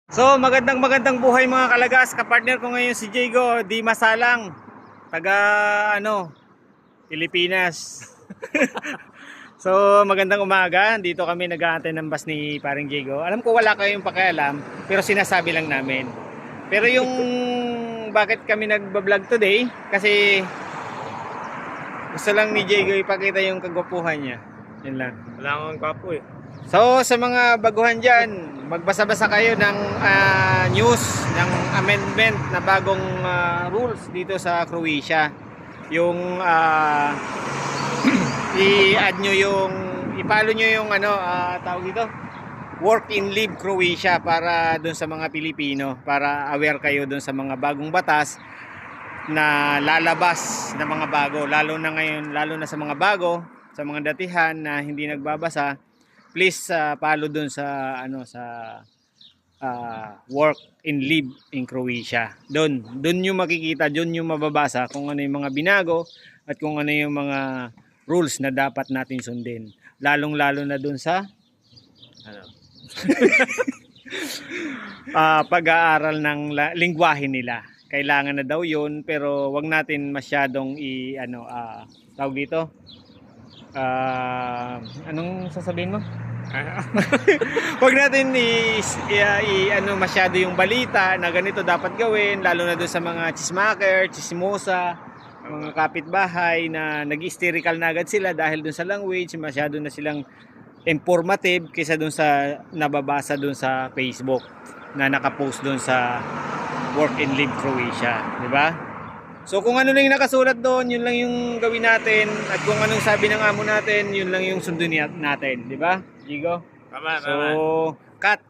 Magandang buhay mga kalagas. Kapartner ko ngayon si Jago Di Masalang, taga Pilipinas. Magandang umaga. Dito kami nag-aantay ng bus ni paring Jago. Alam ko wala kayong pakialam, pero sinasabi lang namin. Pero yung bakit kami nagba-vlog today, kasi gusto lang ni Jago ipakita yung kagwapuhan niya. Yun lang. Wala akong gwapo eh. Sa mga baguhan dyan, magbasa-basa kayo ng news, ng amendment na bagong rules dito sa Croatia. Yung i-add nyo yung, ipalo nyo yung tawag dito, work in leave Croatia para dun sa mga Pilipino, para aware kayo dun sa mga bagong batas na lalabas na mga bago, lalo na ngayon, lalo na sa mga bago, sa mga datihan na hindi nagbabasa. Please follow dun sa work in leave in Croatia. Doon yung makikita, doon yung mababasa kung ano yung mga binago at kung ano yung mga rules na dapat natin sundin. Lalong-lalo na doon sa pag-aaral ng lingwahe nila. Kailangan na daw 'yun, pero wag natin masyadong tawag dito. Anong sasabihin mo? Huwag natin masyado yung balita na ganito dapat gawin, lalo na doon sa mga chismaker, chismosa, mga kapitbahay na nag-hysterical na agad sila dahil doon sa language, masyado na silang informative kaysa doon sa nababasa doon sa Facebook na nakapost doon sa Work and Live Croatia, di ba? So kung ano lang yung nakasulat doon, yun lang yung gawin natin, at kung anong sabi ng amo natin, yun lang yung sundin natin, di ba? Jigo? Tama. So, cut.